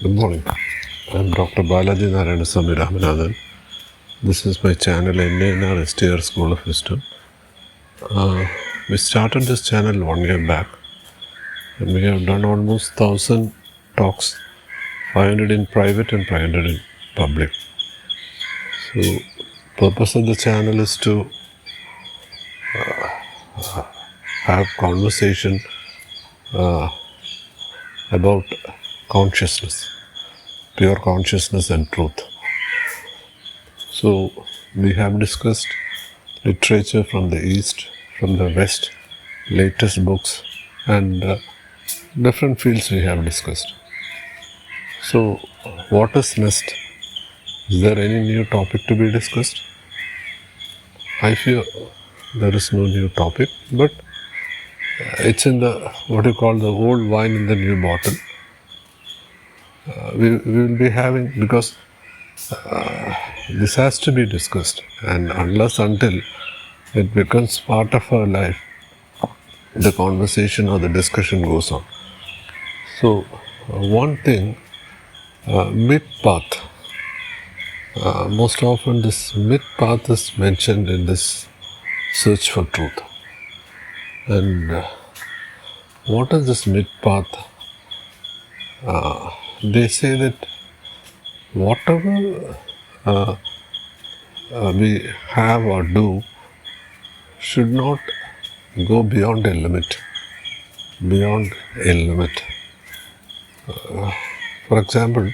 Good morning. I'm Dr. Balaji Narayanaswamy Ramanathan. This is my channel NANRSTR School of Wisdom. We started this channel 1 year back and we have done almost 1000 talks, 500 in private and 500 in public. So, purpose of the channel is to have conversation about consciousness, pure consciousness and truth. So, we have discussed literature from the East, from the West, latest books, and different fields we have discussed. So, what is next? Is there any new topic to be discussed? I feel there is no new topic, but it's in the, what you call, the old wine in the new bottle. We will be having, because this has to be discussed, and until it becomes part of our life, the conversation or the discussion goes on. So, one thing, mid path. Most often this mid path is mentioned in this search for truth. And what is this mid path? They say that whatever we have or do should not go beyond a limit. Beyond a limit. For example,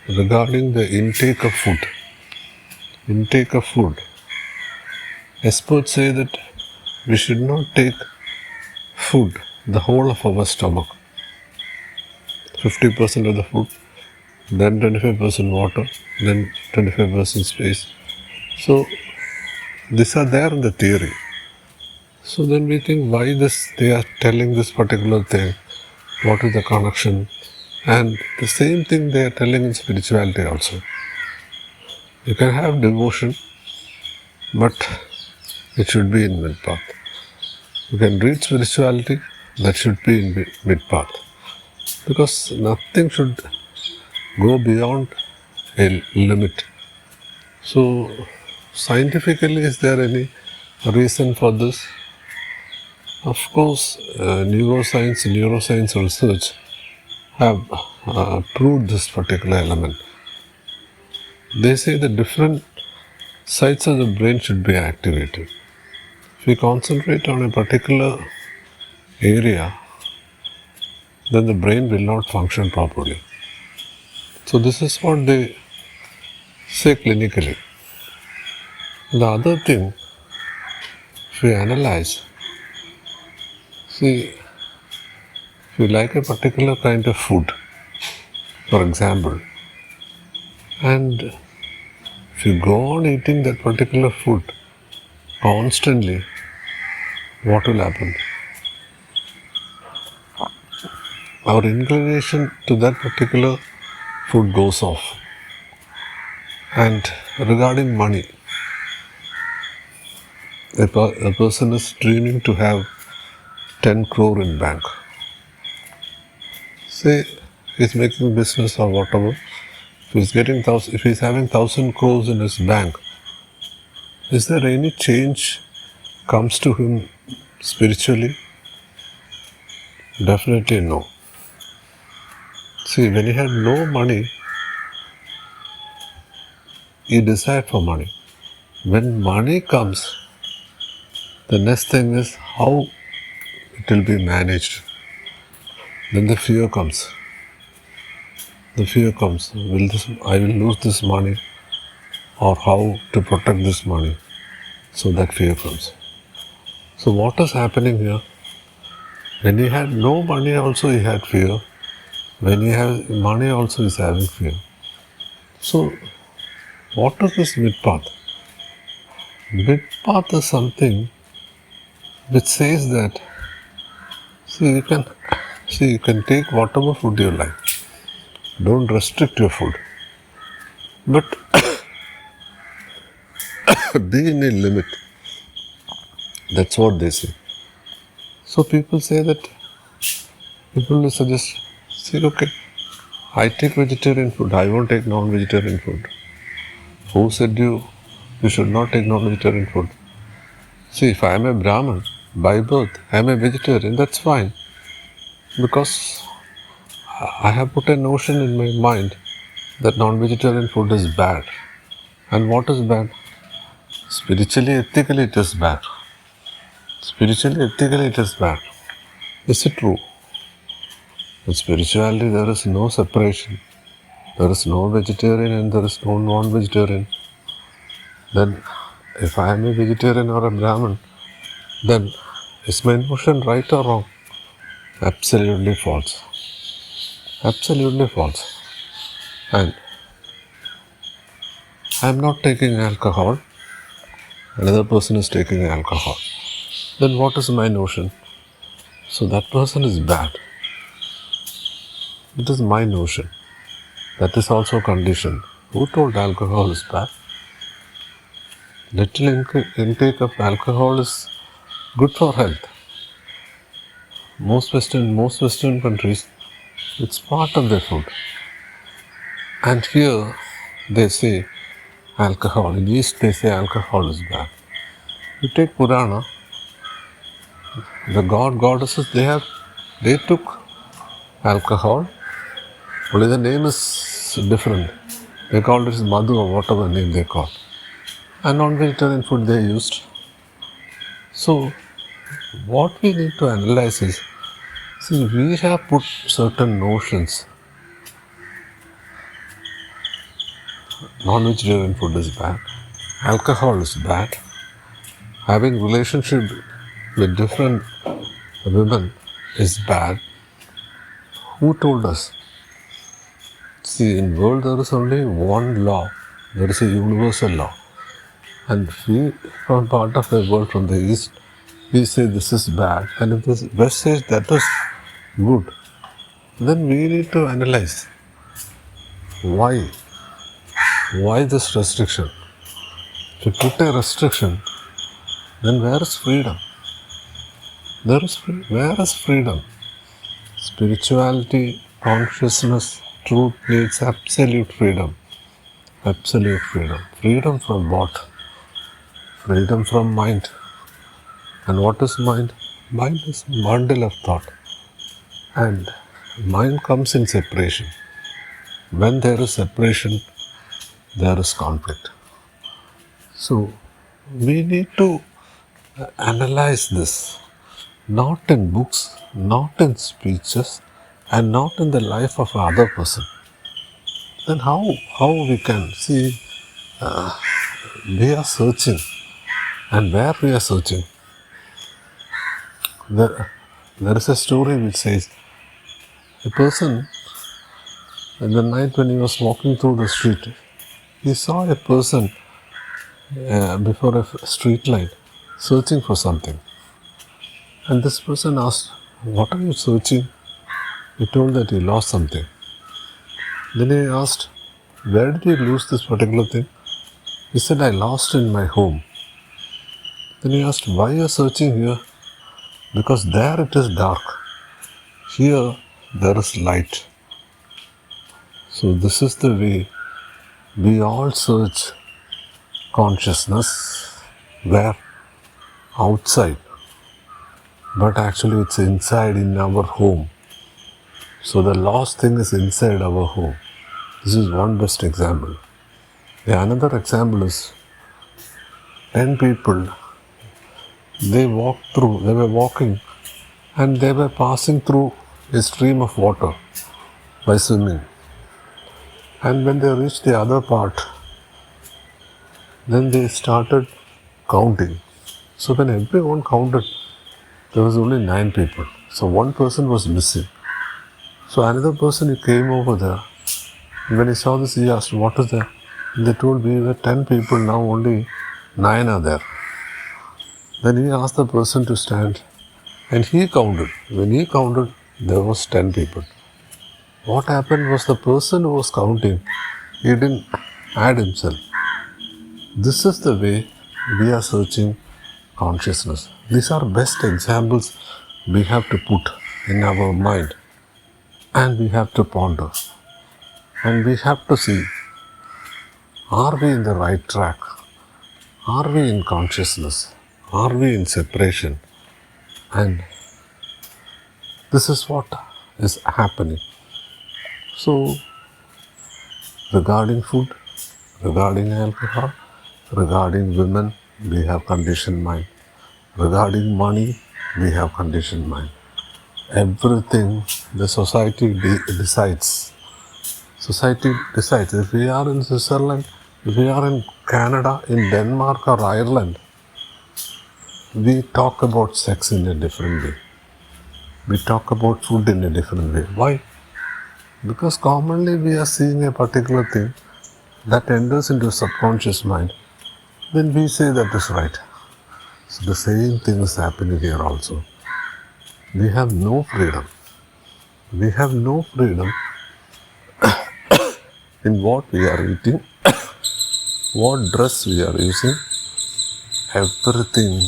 regarding the intake of food. Intake of food. Experts say that we should not take food, the whole of our stomach. 50% of the food, then 25% water, then 25% space. So, these are there in the theory. So then we think, why they are telling this particular thing? What is the connection? And the same thing they are telling in spirituality also. You can have devotion, but it should be in mid path. You can read spirituality, that should be in mid path. Because nothing should go beyond a limit. So, scientifically, is there any reason for this? Of course, neuroscience research have proved this particular element. They say the different sides of the brain should be activated. If we concentrate on a particular area, then the brain will not function properly. So this is what they say clinically. The other thing, if we analyze, see, if you like a particular kind of food, for example, and if you go on eating that particular food constantly, what will happen? Our inclination to that particular food goes off. And regarding money, a person is dreaming to have 10 crore in bank. Say he's making business or whatever. If he's having 1000 crores in his bank, is there any change comes to him spiritually? Definitely no. See, when he had no money, he desired for money. When money comes, the next thing is how it will be managed. Then the fear comes. The fear comes, I will lose this money, or how to protect this money. So that fear comes. So what is happening here? When he had no money also he had fear. When he has money also he is having fear. So what is this mid path? Mid path is something which says that, you can take whatever food you like. Don't restrict your food. But be in a limit. That's what they say. So people say that, people will suggest, See, okay, I take vegetarian food, I won't take non-vegetarian food. Who said you should not take non-vegetarian food? See, if I am a Brahmin, by birth, I am a vegetarian, that's fine. Because I have put a notion in my mind that non-vegetarian food is bad. And what is bad? Spiritually, ethically, it is bad. Spiritually, ethically, it is bad. Is it true? In spirituality, there is no separation. There is no vegetarian and there is no non-vegetarian. Then, if I am a vegetarian or a Brahmin, then is my notion right or wrong? Absolutely false. Absolutely false. And I am not taking alcohol. Another person is taking alcohol. Then what is my notion? So that person is bad. It is my notion. That is also conditioned. Who told alcohol is bad? Little intake of alcohol is good for health. Most Western countries, it's part of their food. And here they say alcohol. In East they say alcohol is bad. You take Purana, the goddesses, they took alcohol. Only the name is different. They called it Madhu or whatever name they call. And non-vegetarian food they used. So what we need to analyze is, see, we have put certain notions. Non-vegetarian food is bad. Alcohol is bad. Having relationship with different women is bad. Who told us? See, in the world there is only one law. There is a universal law. And we, from part of the world, from the East, we say this is bad. And if the West says that is good, then we need to analyze why. Why this restriction? If you put a restriction, then where is freedom? Where is freedom? Spirituality, consciousness, truth needs absolute freedom. Absolute freedom. Freedom from what? Freedom from mind. And what is mind? Mind is bundle of thought. And mind comes in separation. When there is separation, there is conflict. So, we need to analyze this, not in books, not in speeches, and not in the life of another person. Then how we can see, we are searching, and where we are searching. There is a story which says, a person in the night when he was walking through the street, he saw a person before a street light searching for something. And this person asked, "What are you searching?" He told that he lost something. Then he asked, "Where did you lose this particular thing?" He said, "I lost in my home." Then he asked, "Why you are searching here?" "Because there it is dark. Here there is light." So this is the way we all search consciousness, where? Outside. But actually it's inside in our home. So the lost thing is inside our home. This is one best example. The another example is 10 people, they were walking and they were passing through a stream of water by swimming. And when they reached the other part, then they started counting. So when everyone counted, there was only 9 people. So one person was missing. So another person came over there. When he saw this, he asked, "What is that?" And they told, "We were 10 people, now only 9 are there." Then he asked the person to stand and he counted. When he counted, there was 10 people. What happened was the person who was counting, he didn't add himself. This is the way we are searching consciousness. These are best examples we have to put in our mind. And we have to ponder. And we have to see, are we in the right track? Are we in consciousness? Are we in separation? And this is what is happening. So, regarding food, regarding alcohol, regarding women, we have conditioned mind. Regarding money, we have conditioned mind. Everything the society decides. Society decides. If we are in Switzerland, if we are in Canada, in Denmark or Ireland, we talk about sex in a different way. We talk about food in a different way. Why? Because commonly we are seeing a particular thing that enters into subconscious mind. Then we say that is right. So the same thing is happening here also. We have no freedom. We have no freedom in what we are eating, what dress we are using. Everything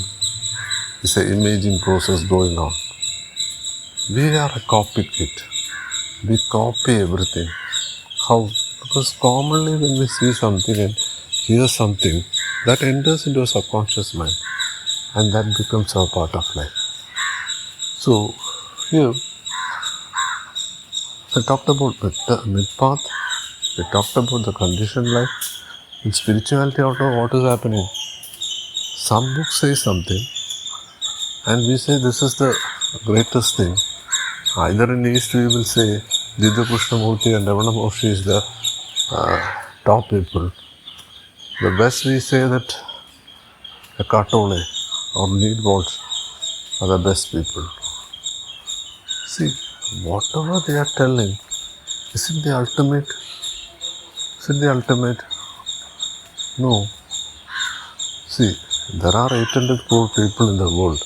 is an imaging process going on. We are a copycat. We copy everything. How? Because commonly when we see something and hear something, that enters into a subconscious mind and that becomes a part of life. So here I talked about mid-path, we talked about the conditioned life. In spirituality also what is happening? Some books say something and we say this is the greatest thing. Either in East we will say Jiddu Krishnamurti and Ravana Moshi is the top people. The West we say that Eckhart Tolle or Neil Walsh are the best people. See, whatever they are telling, is it the ultimate? Is it the ultimate? No. See, there are 800 crore people in the world.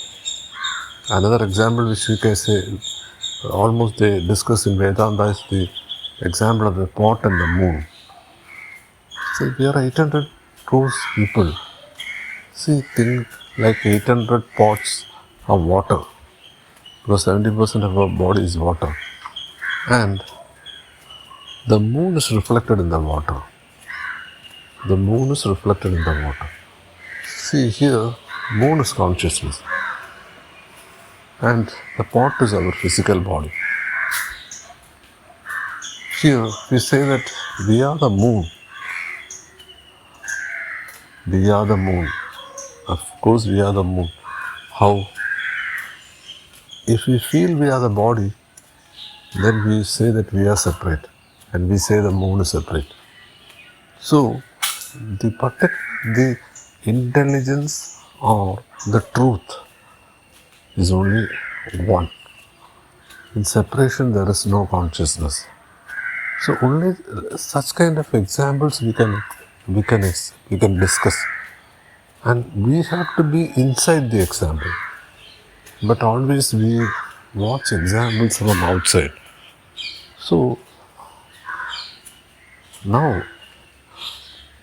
Another example which we can say, almost they discuss in Vedanta is the example of the pot and the moon. See, there are 800 crores people. See, think like 800 pots of water. Because 70% of our body is water. And the moon is reflected in the water. The moon is reflected in the water. See here, moon is consciousness. And the pot is our physical body. Here we say that we are the moon. We are the moon. Of course we are the moon. How? If we feel we are the body, then we say that we are separate. And we say the moon is separate. So, the intelligence or the truth is only one. In separation, there is no consciousness. So, only such kind of examples we can discuss. And we have to be inside the example. But always we watch examples from outside. So, now,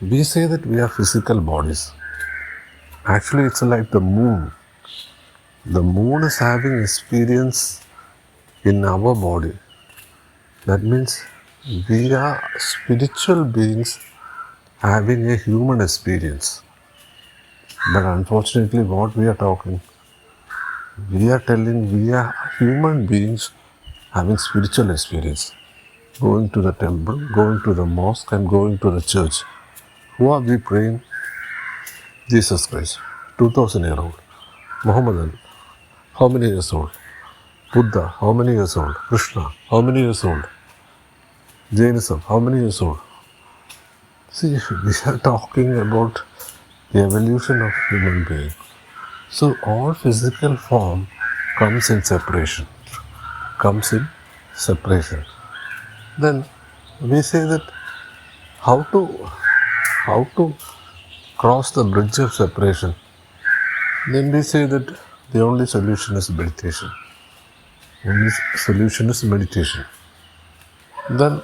we say that we are physical bodies. Actually, it's like the moon. The moon is having experience in our body. That means we are spiritual beings having a human experience. But unfortunately, what we are talking, we are telling we are human beings having spiritual experience. Going to the temple, going to the mosque and going to the church. Who are we praying? Jesus Christ, 2000-year-old. Muhammadan, how many years old? Buddha, how many years old? Krishna, how many years old? Jainism, how many years old? See, we are talking about the evolution of human being. So all physical form comes in separation. Then we say that how to cross the bridge of separation. Then we say that the only solution is meditation. Only solution is meditation. Then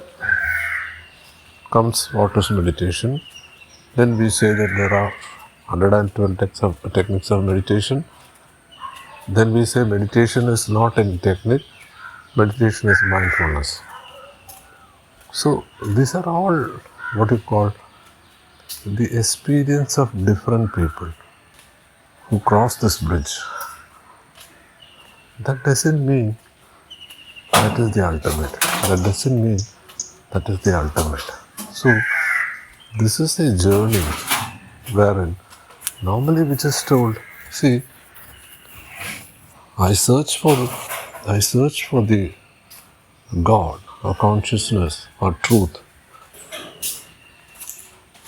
comes what is meditation. Then we say that there are 112 techniques of meditation. Then we say meditation is not a technique, meditation is mindfulness. So these are all what you call the experience of different people who cross this bridge. That doesn't mean that is the ultimate. That doesn't mean that is the ultimate. So this is a journey wherein normally we just told, see, I search for the God or consciousness or truth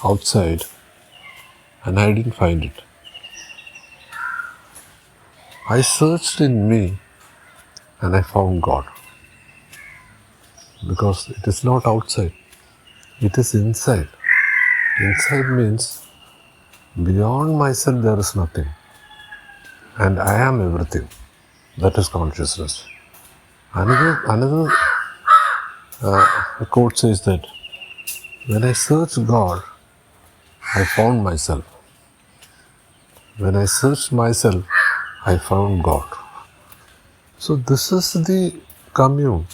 outside and I didn't find it. I searched in me and I found God. Because it is not outside, it is inside. Inside means beyond myself there is nothing. And I am everything. That is consciousness. Another quote says that when I searched God, I found myself. When I searched myself, I found God. So this is the commune.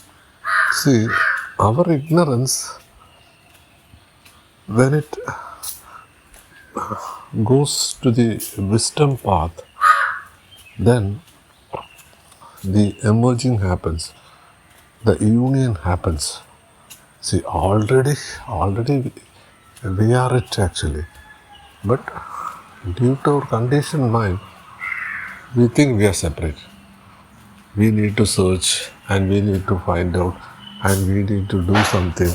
See, our ignorance, when it goes to the wisdom path, then the emerging happens, the union happens. See, already we are it actually. But due to our conditioned mind, we think we are separate. We need to search and we need to find out and we need to do something,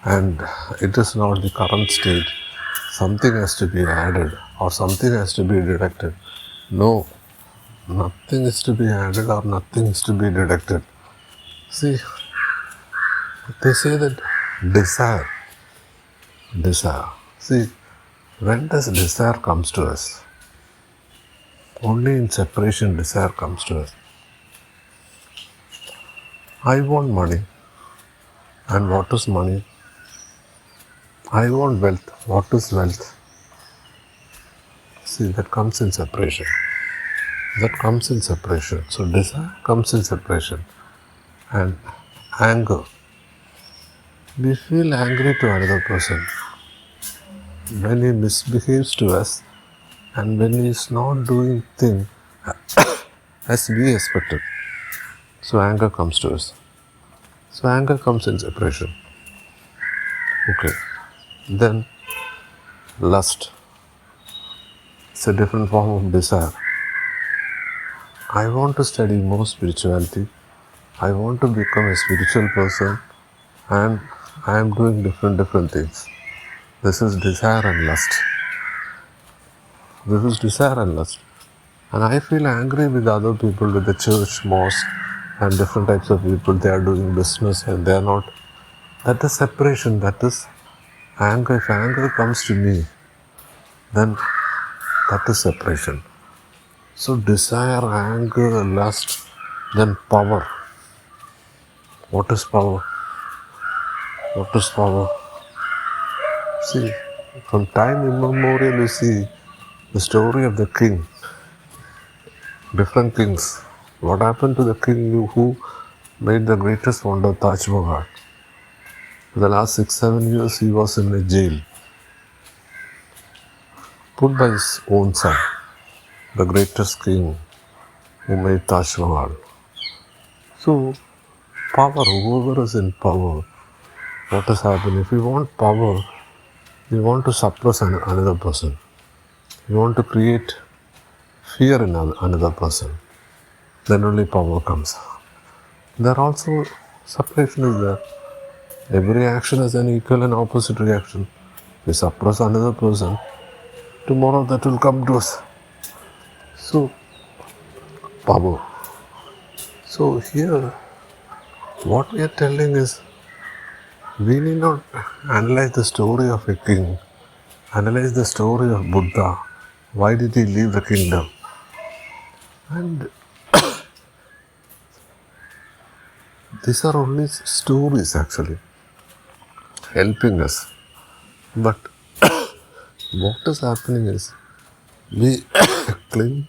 and it is not the current state. Something has to be added or something has to be deducted. No, nothing is to be added or nothing is to be deducted. See, they say that desire. See, when does desire comes to us? Only in separation desire comes to us. I want money. And what is money? I want wealth. What is wealth? See, that comes in separation. So desire comes in separation. And anger. We feel angry to another person when he misbehaves to us and when he is not doing things as we expected. So anger comes to us. So anger comes in separation. Okay. Then lust. It's a different form of desire. I want to study more spirituality. I want to become a spiritual person and I am doing different things. This is desire and lust. And I feel angry with other people, with the church, mosque and different types of people. They are doing business and they are not. That is separation. That is anger. If anger comes to me, then that is separation. So desire, anger, lust, then power. What is power? See, from time immemorial you see the story of the king, different kings. What happened to the king who made the greatest wonder, Taj Mahal? For the last 6-7 years he was in a jail, put by his own son, the greatest king who made Taj Mahal. So, power, whoever is in power, what has happened? If you want power, you want to suppress another person. You want to create fear in another person. Then only power comes. There also separation is there. Every action has an equal and opposite reaction. We suppress another person, tomorrow that will come to us. So, power. So here, what we are telling is, we need not analyze the story of a king, analyze the story of Buddha. Why did he leave the kingdom? And these are only stories actually, helping us. But what is happening is, we cling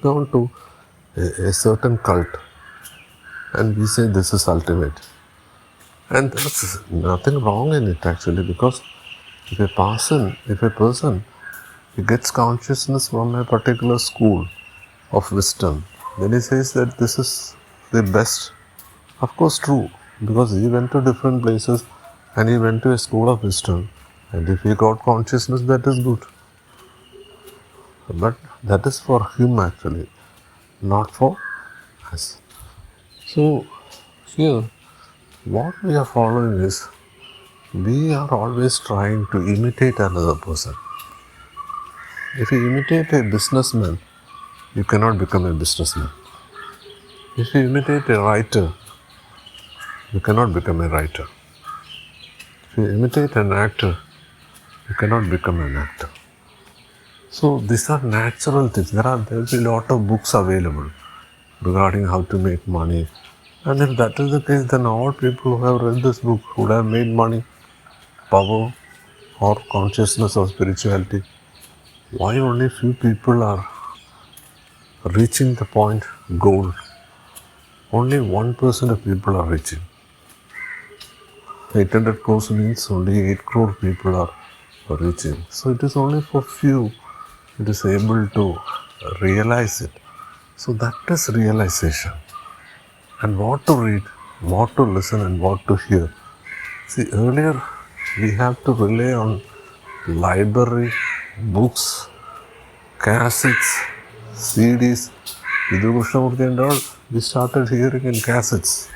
on to a certain cult, and we say this is ultimate. And there's nothing wrong in it actually, because if a person he gets consciousness from a particular school of wisdom, then he says that this is the best. Of course true, because he went to different places and he went to a school of wisdom, and if he got consciousness, that is good. But that is for him actually, not for us. So here what we are following is, we are always trying to imitate another person. If you imitate a businessman, you cannot become a businessman. If you imitate a writer, you cannot become a writer. If you imitate an actor, you cannot become an actor. So these are natural things. There will be a lot of books available regarding how to make money. And if that is the case, then all people who have read this book would have made money, power, or consciousness or spirituality. Why only few people are reaching the point goal? Only 1% of people are reaching. 800 crores means only 8 crore people are reaching. So it is only for few it is able to realize it. So that is realization. And what to read, what to listen, and what to hear. See, earlier we have to rely on library, books, cassettes, CDs. Vidhu Krishnamurti and all, we started hearing in cassettes.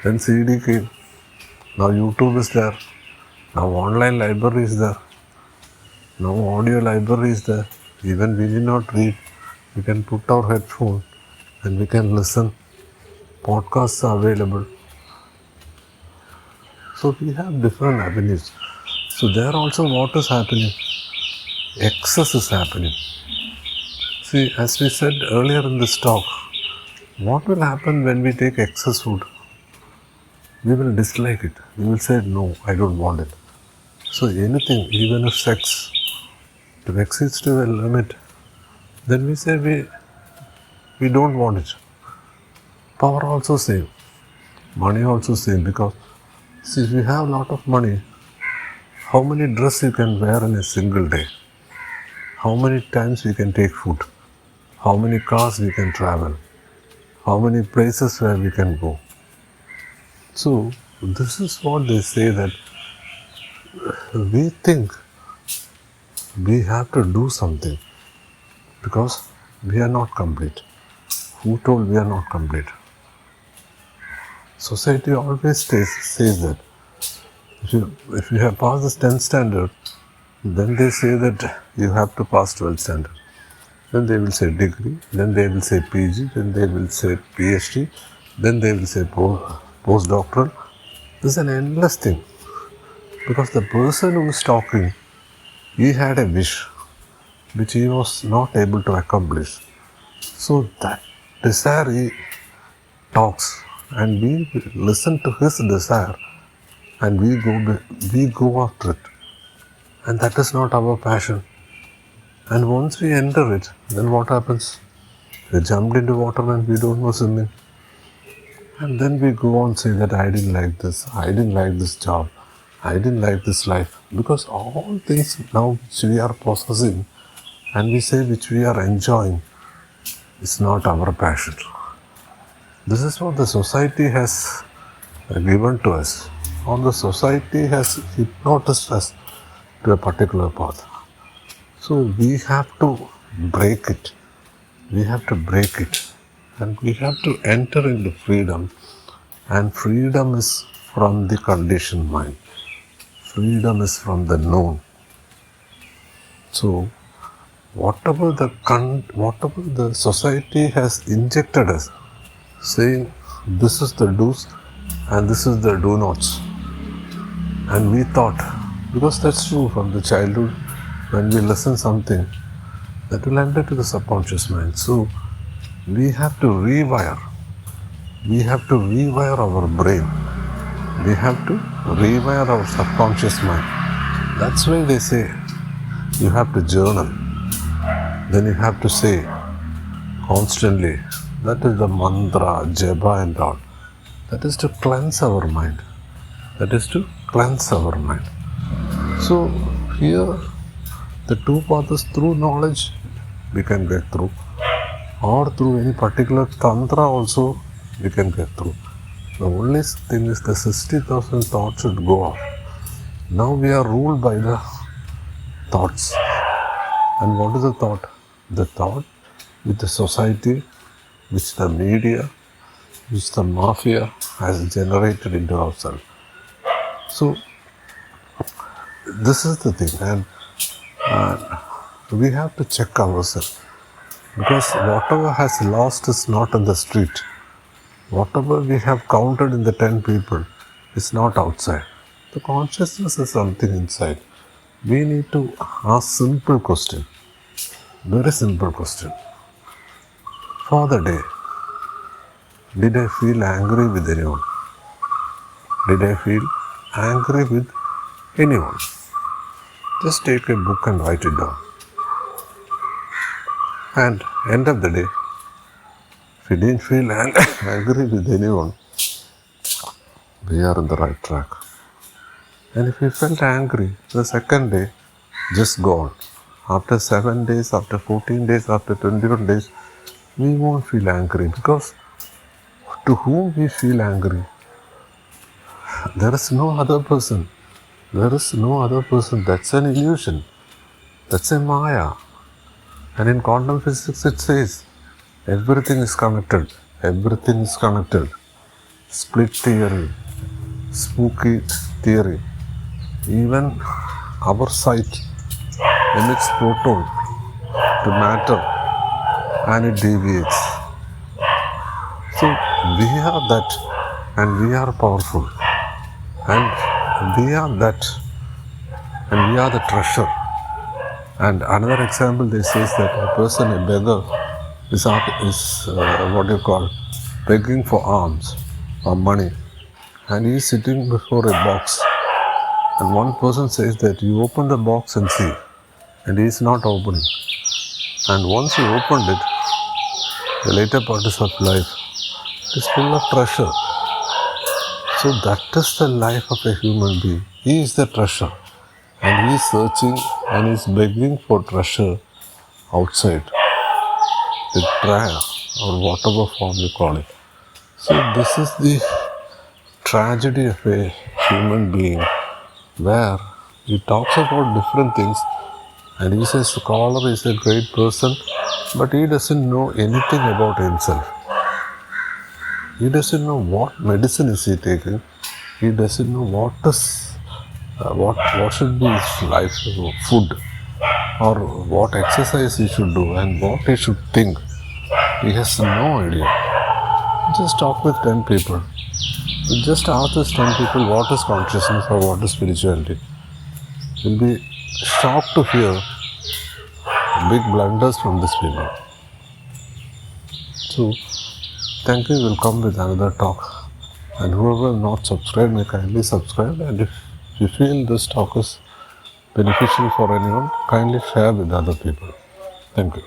Then CD came. Now YouTube is there. Now online library is there. Now audio library is there. Even we need not read. We can put our headphone and we can listen. Podcasts are available. So we have different avenues. So there also what is happening? Excess is happening. See, as we said earlier in this talk, what will happen when we take excess food? We will dislike it. We will say, no, I don't want it. So anything, even if sex, if exceeds to a limit, then we say we don't want it. Power also same. Money also same, because see, if you have a lot of money, how many dresses you can wear in a single day? How many times you can take food? How many cars we can travel? How many places where we can go? So this is what they say, that we think we have to do something because we are not complete. Who told we are not complete? Society always says that. If you have passed the 10th standard, then they say that you have to pass 12th standard. Then they will say degree, then they will say PG, then they will say PhD, then they will say postdoctoral. This is an endless thing. Because the person who is talking, he had a wish which he was not able to accomplish. So that desire he talks, and we listen to his desire, and we go after it. And that is not our passion. And once we enter it, then what happens? We jumped into water and we don't know swimming. And then we go on say that I didn't like this, I didn't like this job, I didn't like this life. Because all things now which we are possessing and we say which we are enjoying is not our passion. This is what the society has given to us. Or the society has hypnotized us to a particular path. So we have to break it. We have to break it. And we have to enter into freedom. And freedom is from the conditioned mind. Freedom is from the known. So whatever the society has injected us, saying this is the do's and this is the do nots. And we thought, because that's true from the childhood, when we listen something, that will enter to the subconscious mind. So we have to rewire. We have to rewire our brain. We have to rewire our subconscious mind. That's why they say you have to journal. Then you have to say constantly. That is the mantra, japa and all. That is to cleanse our mind. That is to cleanse our mind. So here the two paths through knowledge we can get through, or through any particular tantra also we can get through. The only thing is the 60,000 thoughts should go off. Now we are ruled by the thoughts. And what is the thought? The thought which the society, which the media, which the mafia has generated into ourselves. So this is the thing, and we have to check ourselves, because whatever has lost is not in the street. Whatever we have counted in the 10 people is not outside. The consciousness is something inside. We need to ask simple question, very simple question. For the day, did I feel angry with anyone? Did I feel angry with anyone? Just take a book and write it down. And end of the day, if you didn't feel angry with anyone, we are on the right track. And if you felt angry, the second day, just go on. After 7 days, after 14 days, after 21 days, we won't feel angry, because to whom we feel angry, there is no other person. There is no other person. That's an illusion. That's a Maya. And in quantum physics it says, everything is connected. Everything is connected. Split theory, spooky theory. Even our sight emits proton to matter and it deviates. So we are that, and we are powerful. And we are that, and we are the treasure. And another example, they says that a person, a beggar, is what you call begging for alms or money, and he is sitting before a box, and one person says that you open the box and see, and he is not opening. And once he opened it, the later parts of life is full of treasure. So that is the life of a human being. He is the treasure, and he is searching and he is begging for treasure outside with prayer or whatever form you call it. So this is the tragedy of a human being, where he talks about different things and he says the scholar is a great person, but he doesn't know anything about himself. He doesn't know what medicine is he taking. He doesn't know what should be his life food, or what exercise he should do and what he should think. He has no idea. Just talk with 10 people. Just ask these 10 people what is consciousness or what is spirituality. You'll be shocked to hear big blunders from these people. So, thank you. We'll come with another talk. And whoever is not subscribed may kindly subscribe. And if you feel this talk is beneficial for anyone, kindly share with other people. Thank you.